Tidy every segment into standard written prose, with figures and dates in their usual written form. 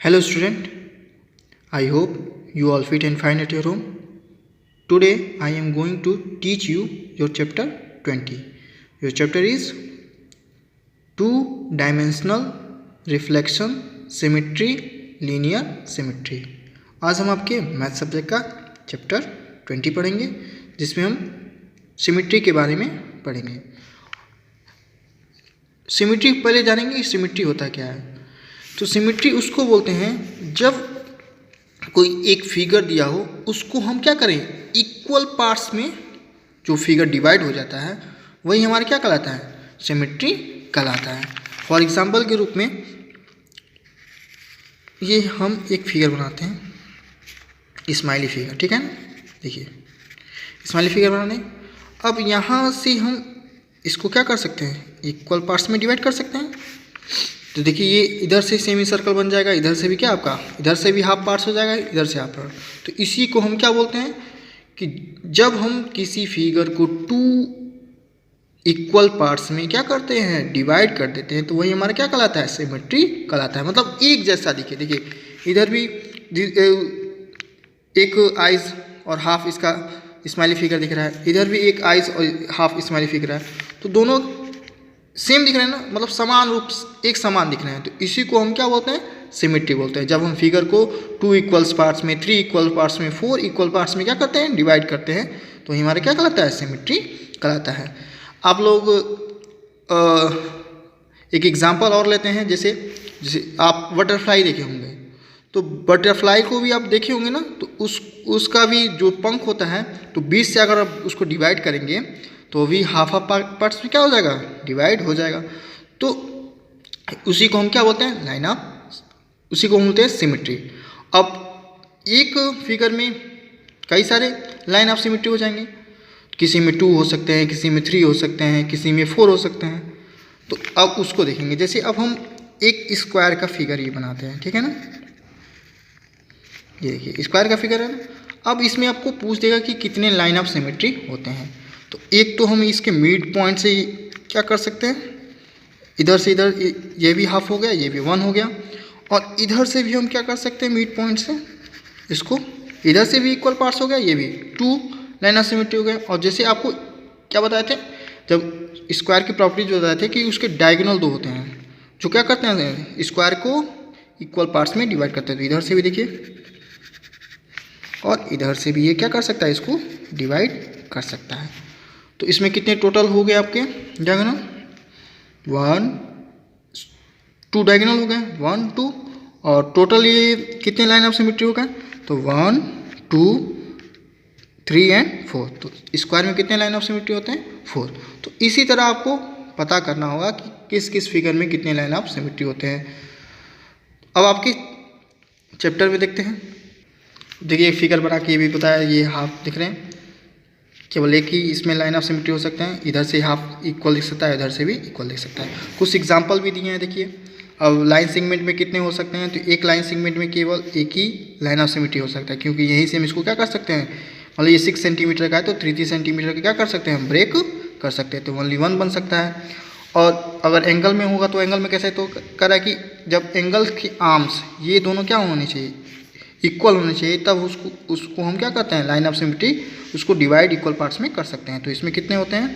Hello student, I hope you all fit and fine at your home. Today I am going to teach you your chapter 20. Your chapter is two-dimensional reflection symmetry linear symmetry. आज हम आपके math subject का chapter 20 पढ़ेंगे जिसमें हम symmetry के बारे में पढ़ेंगे। सिमिट्री पहले जानेंगे सिमिट्री होता क्या है। तो सिमिट्री उसको बोलते हैं जब कोई एक फिगर दिया हो उसको हम क्या करें, इक्वल पार्ट्स में जो फिगर डिवाइड हो जाता है वही हमारा क्या कहलाता है, सिमिट्री कहलाता है। फॉर एग्जांपल के रूप में ये हम एक फिगर बनाते हैं, स्माइली फिगर, ठीक है ना। देखिए स्माइली फिगर बनाने, अब यहाँ से हम इसको क्या कर सकते हैं, इक्वल पार्ट्स में डिवाइड कर सकते हैं। तो देखिए ये इधर से सेमी सर्कल बन जाएगा, इधर से भी क्या आपका, इधर से भी हाफ पार्ट्स हो जाएगा, इधर से हाफ पार्ट। तो इसी को हम क्या बोलते हैं कि जब हम किसी फिगर को टू इक्वल पार्ट्स में क्या करते हैं, डिवाइड कर देते हैं, तो वही हमारा क्या कहलाता है, सिमेट्री कहलाता है। मतलब एक जैसा दिखे। देखिए इधर भी एक आइज और हाफ इसका स्माइली फिगर दिख रहा है, इधर भी एक आइज और हाफ स्माइली फिगर है, तो दोनों सेम दिख रहे हैं ना, मतलब समान रूप एक समान दिख रहे हैं। तो इसी को हम क्या बोलते हैं, सिमेट्री बोलते हैं। जब हम फिगर को टू इक्वल्स पार्ट्स में, थ्री इक्वल पार्ट्स में, फोर इक्वल पार्ट्स में क्या करते हैं, डिवाइड करते हैं, तो हमारा क्या कहलाता है, सिमेट्री कहलाता है। आप लोग एक एग्जांपल और लेते हैं, जैसे आप बटरफ्लाई देखे होंगे, तो बटरफ्लाई को भी आप देखे होंगे ना, तो उसका भी जो पंख होता है, तो 20 से अगर आप उसको डिवाइड करेंगे तो भी हाफ पार्ट्स में क्या हो जाएगा, डिवाइड हो जाएगा। तो उसी को हम क्या बोलते हैं, लाइन ऑफ, उसी को बोलते हैं सिमेट्री। अब एक फिगर में कई सारे लाइन ऑफ सिमेट्री हो जाएंगे, किसी में 2 हो सकते हैं, किसी में 3 हो सकते हैं, किसी में 4 हो सकते हैं। तो अब उसको देखेंगे। जैसे अब हम एक स्क्वायर का फिगर ये बनाते हैं, ठीक है ना। ये देखिए स्क्वायर का फिगर है ना। अब इसमें आपको पूछ देगा कि कितने लाइन ऑफ सिमेट्री होते हैं। तो एक तो हम इसके मिड पॉइंट से क्या कर सकते हैं, इधर से इधर ये भी हाफ हो गया, ये भी 1 हो गया, और इधर से भी हम क्या कर सकते हैं, मिड पॉइंट से इसको, इधर से भी इक्वल पार्ट्स हो गया, ये भी 2 लाइन ऑफ सिमेट्री हो गया। और जैसे आपको क्या बताए थे, जब स्क्वायर की प्रॉपर्टी जो बताए थे कि उसके डायगोनल 2 होते हैं जो क्या करते हैं, स्क्वायर को इक्वल पार्ट्स में डिवाइड करते हैं। तो इधर से भी देखिए और इधर से भी ये क्या कर सकता है, इसको डिवाइड कर सकता है। तो इसमें कितने टोटल हो गए आपके डायगोनल, 1 2 डायगोनल हो गए, 1 2, और टोटल ये कितने लाइन ऑफ सिमेट्री हो गए, तो 1 2 3 एंड 4। तो स्क्वायर में कितने लाइन ऑफ सिमेट्री होते हैं, 4। तो इसी तरह आपको पता करना होगा कि किस किस फिगर में कितने लाइन ऑफ सिमेट्री होते हैं। अब आपके चैप्टर में देखते हैं। देखिए एक फिगर बना के ये भी बताया, ये हाफ दिख रहे हैं, केवल एक ही इसमें लाइन ऑफ सिमेट्री हो सकते हैं, इधर से हाफ इक्वल दिख सकता है, इधर से भी इक्वल दिख सकता है। कुछ एग्जांपल भी दिए हैं देखिए। अब लाइन सेगमेंट में कितने हो सकते हैं, तो एक लाइन सेगमेंट में केवल एक ही लाइन ऑफ सिमेट्री हो सकता है, क्योंकि यहीं से हम इसको क्या कर सकते हैं, मतलब ये 6 सेंटीमीटर का है तो 3 सेंटीमीटर का क्या कर सकते हैं, हम ब्रेक कर सकते हैं, तो ओनली 1 बन सकता है। और अगर एंगल में होगा तो एंगल में कैसे, तो कह रहा है कि जब एंगल की आर्म्स ये दोनों क्या होने चाहिए, इक्वल होने चाहिए, तब उसको हम क्या करते हैं, लाइन ऑफ सिमेट्री, उसको डिवाइड इक्वल पार्ट्स में कर सकते हैं। तो इसमें कितने होते हैं,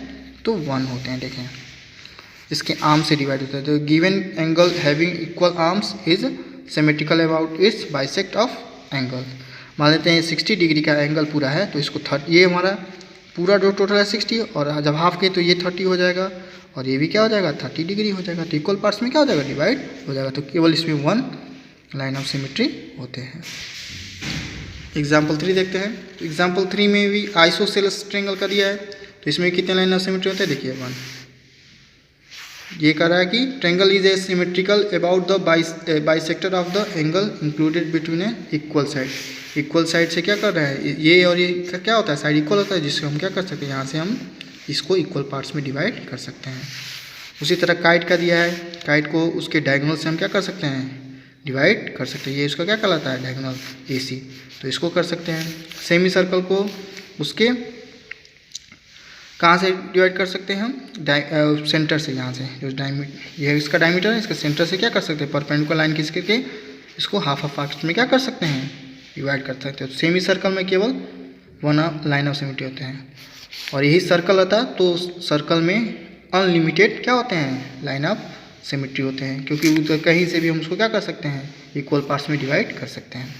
तो 1 होते हैं। देखें इसके आर्म से डिवाइड होता है। तो given angle having equal arms is symmetrical about it's bisect of angle. मान लेते हैं 60 डिग्री का एंगल पूरा है, तो इसको 30, ये हमारा पूरा जो टोटल है 60, और जब हाफ के तो ये 30 हो जाएगा, और ये भी क्या हो जाएगा, 30 डिग्री हो जाएगा। तो इक्वल पार्ट्स में क्या हो जाएगा, डिवाइड हो जाएगा। तो केवल इसमें 1 लाइन ऑफ सिमेट्री होते हैं। एग्जाम्पल 3 देखते हैं। तो एग्जाम्पल 3 में भी आइसोसेलेस ट्रायंगल का दिया है, तो इसमें कितने लाइन ऑफ सिमेट्री होते हैं, देखिए 1। ये कह रहा है कि triangle is a symmetrical about the bisector of the angle included between A equal side. Equal side से क्या कर रहा है, ये और ये क्या होता है, साइड इक्वल होता है, जिससे हम क्या कर सकते हैं, यहाँ से हम इसको इक्वल पार्ट्स में डिवाइड कर सकते हैं। उसी तरह काइट का दिया है, काइट को उसके डायगोनल से हम क्या कर सकते हैं, डिवाइड कर सकते हैं। ये इसका क्या कहलाता है, डायगोनल AC, तो इसको कर सकते हैं। सेमी सर्कल को उसके कहाँ से डिवाइड कर सकते हैं हम, सेंटर से, यहाँ से जो डायमीटर, ये इसका डायमीटर है, इसके सेंटर से क्या कर सकते हैं, परपेंडिकुलर लाइन खींच करके इसको हाफ ऑफ पार्ट्स में क्या कर सकते हैं, डिवाइड कर सकते हैं। तो सेमी सर्कल में केवल वन लाइन ऑफ सिमेट्री होते हैं, और यही सर्कल होता है तो सर्कल में अनलिमिटेड क्या होते हैं, लाइन ऑफ सिमेट्री होते हैं, क्योंकि उधर कहीं से भी हम उसको क्या कर सकते हैं, इक्वल पार्ट्स में डिवाइड कर सकते हैं।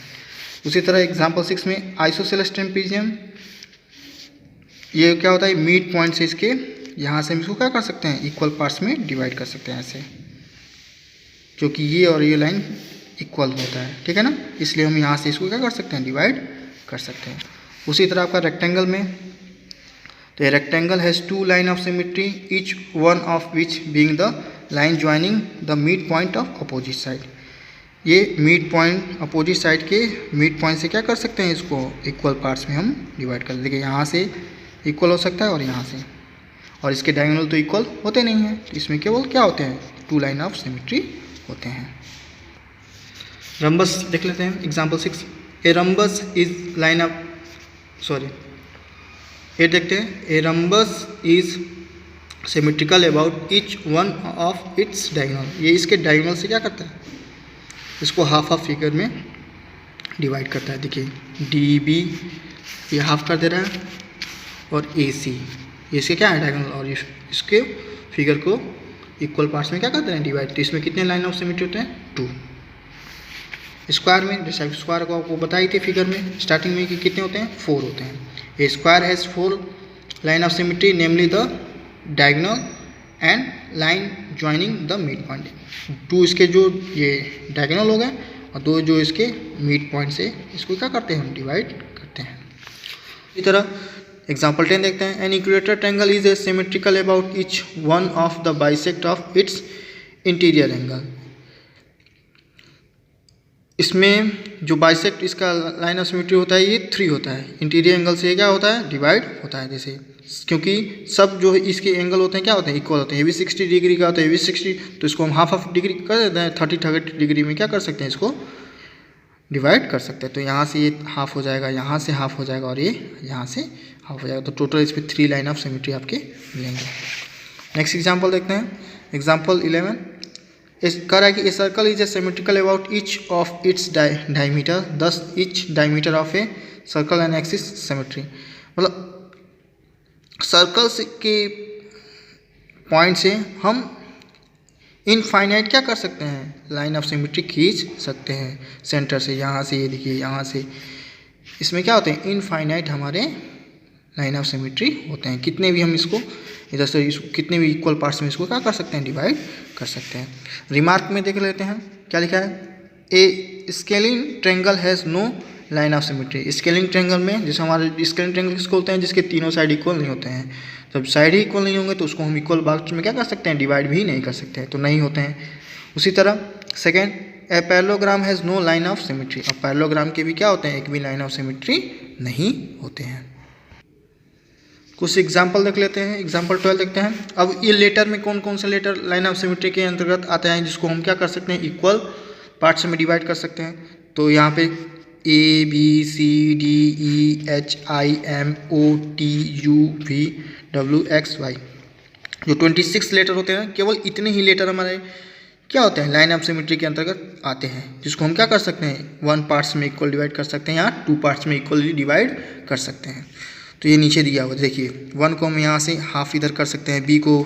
उसी तरह एग्जांपल 6 में आइसोसेलेस ट्रेपेजियम, ये क्या होता है, मिड पॉइंट से इसके यहाँ से हम इसको क्या कर सकते हैं, इक्वल पार्ट्स में डिवाइड कर सकते हैं ऐसे, क्योंकि ये और ये लाइन इक्वल होता है, ठीक है ना, इसलिए हम यहाँ से इसको क्या कर सकते हैं, डिवाइड कर सकते हैं। उसी तरह आपका रेक्टेंगल में, तो ये rectangle has two line of symmetry each one of which being the line joining the mid point of opposite side. ये मिड पॉइंट अपोजिट साइड के मिड पॉइंट से क्या कर सकते हैं, इसको इक्वल पार्ट्स में हम डिवाइड कर देंगे। यहाँ से इक्वल हो सकता है और यहाँ से, और इसके डायगोनल तो इक्वल होते नहीं हैं, तो इसमें केवल क्या होते हैं, टू लाइन ऑफ सिमेट्री होते हैं। रम्बस देख लेते हैं, example 6, a rhombus is line of ये देखते हैं, a rhombus is symmetrical about each one of its diagonal. ये इसके डायगोनल से क्या करता है, इसको हाफ ऑफ फिगर में डिवाइड करता है। देखिए डी बी ये हाफ कर दे रहा है, और ए सी इसके क्या है, डायगोनल, और इसके फिगर को इक्वल पार्ट्स में क्या करते हैं, डिवाइड। तो इसमें कितने लाइन ऑफ सिमेट्री होते हैं, 2। स्क्वायर में जैसे स्क्वायर को आपको बताई थी फिगर में स्टार्टिंग में कि कितने होते हैं, 4 होते हैं। A square has 4 line of symmetry namely the diagonal and line joining the mid point. 2 इसके जो ये डायगोनल हो गए, और 2 जो इसके मिड पॉइंट से इसको क्या करते हैं, हम डिवाइड करते हैं। इसी तरह एग्जाम्पल 10 देखते हैं, an equator triangle is a symmetrical about each one of the bisect of its interior angle. इसमें जो बाइसेक्ट इसका लाइन ऑफ सिमेट्री होता है ये 3 होता है, इंटीरियर एंगल से क्या होता है, डिवाइड होता है। जैसे क्योंकि सब जो इसके एंगल होते हैं क्या होते हैं, इक्वल होते हैं। ये भी 60 डिग्री का होता है, ये भी 60, तो इसको हम हाफ ऑफ डिग्री कर देते हैं, 30 डिग्री में क्या कर सकते हैं, इसको डिवाइड कर सकते हैं। तो यहाँ से ये हाफ हो जाएगा, यहाँ से हाफ हो जाएगा, और ये यहाँ से हाफ हो जाएगा। तो टोटल इस पर 3 लाइन ऑफ सिमेट्री आपके मिलेंगे। नेक्स्ट एग्जाम्पल देखते हैं, एग्जाम्पल 11 कह रहा है कि a circle is a symmetrical about each of its diameter, thus each diameter of a circle and axis symmetry. मतलब सर्कल्स के पॉइंट से हम इनफाइनाइट क्या कर सकते हैं, लाइन ऑफ सिमेट्री खींच सकते हैं सेंटर से। यहाँ से ये देखिए, यहाँ से इसमें क्या होते हैं, इनफाइनाइट हमारे लाइन ऑफ सिमेट्री होते हैं। कितने भी हम इसको इधर से कितने भी इक्वल पार्ट्स में इसको क्या कर सकते हैं, डिवाइड कर सकते हैं। रिमार्क में देख लेते हैं क्या लिखा है, a scalene triangle has no line of symmetry. Scalene triangle में जैसे हमारे स्केलिंग ट्रायंगल किसको बोलते हैं, जिसके तीनों साइड इक्वल नहीं होते हैं। जब साइड ही इक्वल नहीं होंगे तो उसको हम इक्वल पार्ट्स में क्या कर सकते हैं, डिवाइड भी नहीं कर सकते हैं, तो नहीं होते हैं। उसी तरह second, a parallelogram has no line of symmetry. अब पैरेललोग्राम के भी क्या होते हैं, एक भी लाइन ऑफ सिमेट्री नहीं होते हैं। कुछ एग्जाम्पल देख लेते हैं, एग्जाम्पल 12 देखते हैं। अब ये लेटर में कौन कौन से लेटर लाइन ऑफ सिमेट्री के अंतर्गत आते हैं, जिसको हम क्या कर सकते हैं, इक्वल पार्ट्स में डिवाइड कर सकते हैं। तो यहाँ पे A B C D E H I M O T U V W X Y जो 26 लेटर होते हैं, केवल इतने ही लेटर हमारे क्या होते हैं, लाइन ऑफ सिमेट्री के अंतर्गत आते हैं, जिसको हम क्या कर सकते हैं, 1 पार्ट्स में इक्वल डिवाइड कर सकते हैं या 2 पार्ट्स में इक्वली डिवाइड कर सकते हैं। तो ये नीचे दिया हुआ देखिए, 1 को हम यहाँ से हाफ इधर कर सकते हैं, B को,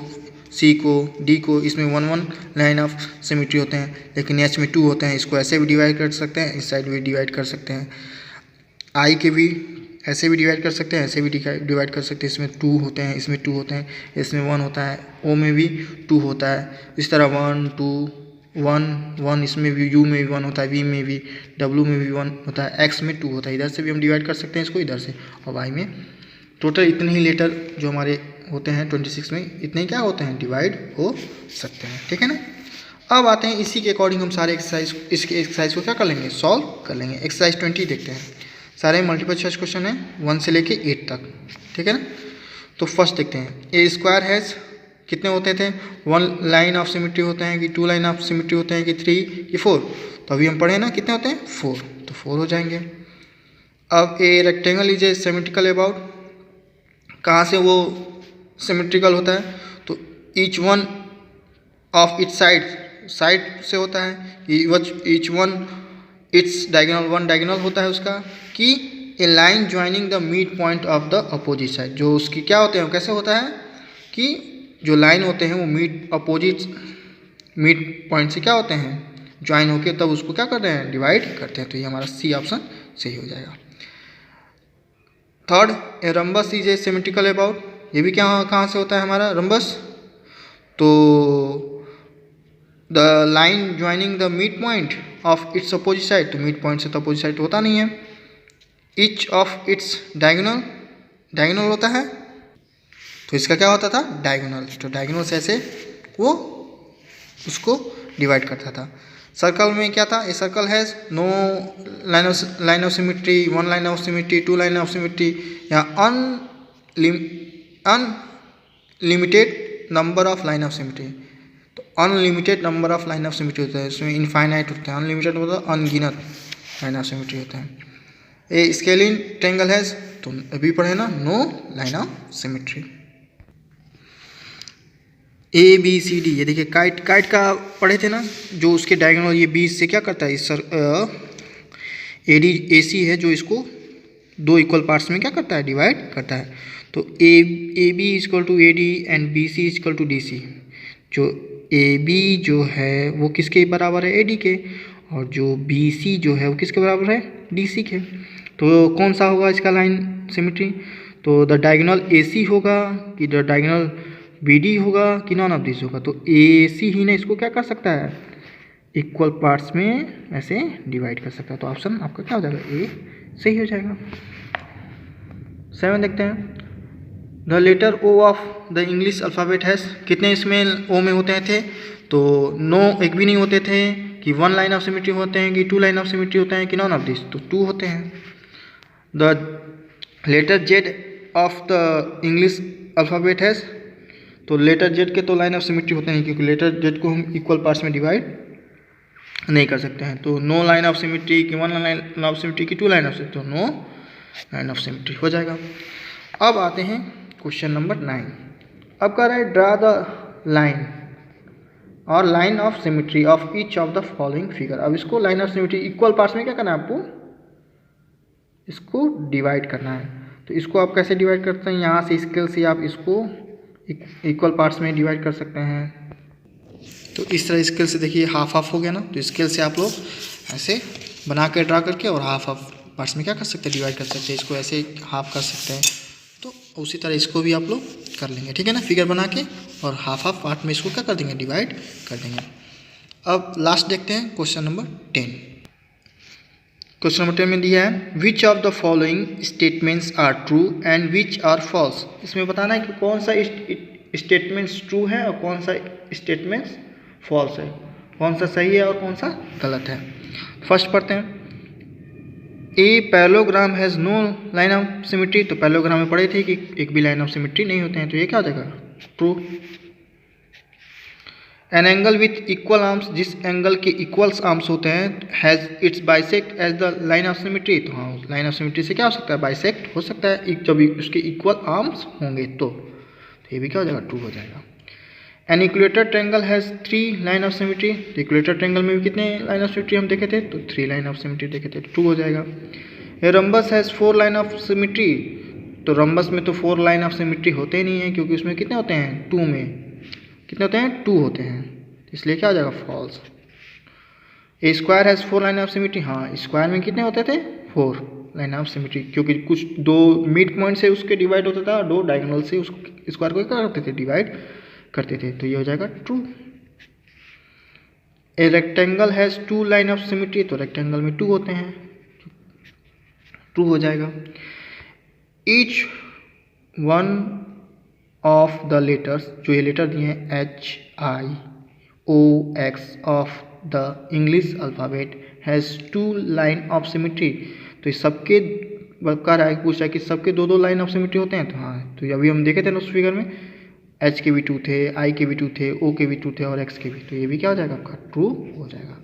C को, D को, इसमें 1 लाइन ऑफ सिमेट्री होते हैं, लेकिन H में 2 होते हैं, इसको ऐसे भी डिवाइड कर सकते हैं, इस साइड भी डिवाइड कर सकते हैं। I के भी ऐसे भी डिवाइड कर सकते हैं, ऐसे भी डिवाइड कर सकते हैं। इसमें 2 होते हैं, इसमें 2 होते हैं, इसमें 1 होता है, O में भी 2 होता है। इस तरह 1 2 1 1, इसमें भी U में भी 1 होता है, V में भी, W में भी 1 होता है, X में 2 होता है। इधर से भी हम डिवाइड कर सकते हैं इसको, इधर से, और Y में। टोटल इतने ही लेटर जो हमारे होते हैं 26 में, इतने क्या होते हैं, डिवाइड हो सकते हैं, ठीक है ना। अब आते हैं इसी के अकॉर्डिंग हम सारे एक्सरसाइज, इसके एक्सरसाइज को क्या कर लेंगे, सॉल्व कर लेंगे। एक्सरसाइज 20 देखते हैं, सारे मल्टीपल चॉइस क्वेश्चन है 1 से लेके 8 तक, ठीक है ना। तो फर्स्ट देखते हैं, ए स्क्वायर हैज़ कितने होते थे, 1 लाइन ऑफ सिमेट्री होते हैं कि 2 लाइन ऑफ सिमेट्री होते हैं कि 3 कि 4। तो अभी हम पढ़े ना कितने होते हैं, 4, तो 4 हो जाएंगे। अब a rectangle is a symmetrical about, कहाँ से वो सिमेट्रिकल होता है, तो each one of its side से होता है, each one its diagonal, one diagonal होता है उसका, कि a line joining the mid point of the opposite side, जो उसकी क्या होते हैं, कैसे होता है कि जो लाइन होते हैं वो मिड अपोजिट मिड पॉइंट से क्या होते हैं, ज्वाइन होके तब उसको क्या कर रहे हैं, डिवाइड करते हैं। तो ये हमारा सी ऑप्शन सही हो जाएगा। Third, A rhombus is a symmetrical about, ये भी क्या कहाँ से होता है हमारा रम्बस, तो the line joining the mid point of its opposite side, तो मिड पॉइंट से तो अपोजिट साइड होता नहीं है। Each of its diagonal, diagonal होता है, तो इसका क्या होता था, डायगोनल, तो डायगोनल से ऐसे वो उसको डिवाइड करता था। सर्कल में क्या था, a circle has no line of symmetry, one line of symmetry, two line of symmetry, या unlimited number of line of symmetry. तो unlimited number of line of symmetry होता है, इसमें इनफाइनाइट होता है, अनलिमिटेड मतलब अनगिनत लाइन ऑफ सिमेट्री होता है। ए स्केलिन ट्रायंगल हैज़, तो अभी पढ़े ना, no line of symmetry. A B C D, ये देखिए काइट, काइट का पढ़े थे ना, जो उसके डायगोनल ये बीच से क्या करता है, इस ए डी ए सी है जो इसको दो इक्वल पार्ट्स में क्या करता है, डिवाइड करता है। तो A B is equal to A D and B C is equal to D C. जो ए बी जो है वो किसके बराबर है, ए डी के, और जो बी सी जो है वो किसके बराबर है, डी सी के। तो कौन सा होगा इसका लाइन सिमेट्री, तो द डायगोनल ए सी होगा कि द डायगोनल बी डी होगा कि नॉन ऑफ दिस होगा। तो ए सी ही ने इसको क्या कर सकता है, इक्वल पार्ट्स में ऐसे डिवाइड कर सकता है। तो ऑप्शन आपका क्या हो जाएगा, ए सही हो जाएगा। 7 देखते हैं, the letter O of the English alphabet has, कितने इसमें ओ में होते थे, तो नो एक भी नहीं होते थे, कि वन लाइन ऑफ सिमेट्री होते हैं, कि टू लाइन ऑफ सिमेट्री होते हैं, कि नॉन ऑफ दिस, तो 2 होते हैं। The letter Z of the English alphabet has, तो लेटर जेड के तो लाइन ऑफ सिमेट्री होते हैं, क्योंकि लेटर जेड को हम इक्वल पार्ट्स में डिवाइड नहीं कर सकते हैं। तो नो लाइन ऑफ सिमेट्री, कि वन लाइन ऑफ सिमेट्री, की टू लाइन ऑफ सिमेट्री, तो नो लाइन ऑफ सिमेट्री हो जाएगा। अब आते हैं क्वेश्चन नंबर 9। अब कह रहा है ड्रा द लाइन और line of symmetry of each of the following figure. अब इसको line of symmetry equal parts में क्या करना है, आपको इसको डिवाइड करना है। तो इसको आप कैसे डिवाइड करते हैं, यहाँ से स्केल से आप इसको इक्वल पार्ट्स में डिवाइड कर सकते हैं। तो इस तरह स्केल से देखिए हाफ हाफ हो गया ना, तो स्केल से आप लोग ऐसे बना के ड्रा करके और हाफ हाफ पार्ट्स में क्या कर सकते हैं, डिवाइड कर सकते हैं। इसको ऐसे हाफ कर सकते हैं, तो उसी तरह इसको भी आप लोग कर लेंगे, ठीक है ना, फिगर बना के और हाफ हाफ पार्ट में इसको क्या कर देंगे, डिवाइड कर देंगे। अब लास्ट देखते हैं क्वेश्चन नंबर 10। क्वेश्चन नंबर 10 में दिया है which of the following statements are true and which are false. इसमें बताना है कि कौन सा स्टेटमेंट्स ट्रू है और कौन सा स्टेटमेंट्स फॉल्स है, कौन सा सही है और कौन सा गलत है। फर्स्ट पढ़ते हैं, a parallelogram has no line of symmetry. तो पैरेललोग्राम में पढ़े थे कि एक भी लाइन ऑफ सिमेट्री नहीं होते हैं, तो ये क्या हो जाएगा, true. An angle with equal arms, जिस एंगल के इक्वल्स आर्म्स होते हैं, has its bisect as the line of symmetry. तो हाँ, लाइन ऑफ सिमेट्री से क्या हो सकता है, बाइसेक्ट हो सकता है जब उसके इक्वल आर्म्स होंगे, तो ये भी क्या हो जाएगा, ट्रू हो जाएगा। An equator triangle has 3 line of symmetry. तो इक्वेटर ट्रायंगल में भी कितने लाइन ऑफ सिमेट्री हम देखे थे, तो 3 लाइन ऑफ सिमेट्री देखे थे, ट्रू हो जाएगा। A rhombus has 4 line of symmetry. तो रम्बस में तो 4 लाइन ऑफ सिमेट्री होते ही नहीं है, क्योंकि उसमें कितने होते हैं, 2 में कितने होते हैं, 2 होते हैं, इसलिए क्या हो जाएगा, false. A square has 4 line of symmetry. हाँ, स्क्वायर में कितने होते थे, 4 लाइन ऑफ सिमेट्री, क्योंकि कुछ 2 मिड पॉइंट से उसके डिवाइड होता था, 2 डायगोनल से उस स्क्वायर को क्या करते थे, डिवाइड करते थे, तो ये हो जाएगा true. A rectangle has 2 line of symmetry. तो रेक्टेंगल में 2 होते हैं, ट्रू हो जाएगा। Each one of the letters, जो ये लेटर दिए हैं HIOX of the English alphabet has 2 line of symmetry. तो इस सबके कह रहा है, पूछ रहा है कि सबके 2-2 लाइन ऑफ सिमेट्री होते हैं। तो हाँ, तो अभी हम देखे थे ना उस फिगर में, H के भी 2 थे, I के भी 2 थे, O के भी 2 थे और X के भी, तो ये भी क्या हो जाएगा, आपका ट्रू हो जाएगा।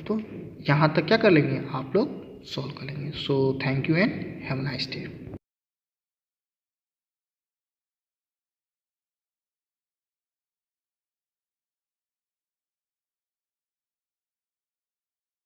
तो यहाँ तक क्या कर लेंगे आप लोग, सॉल्व कर लेंगे। So thank you and have a nice day.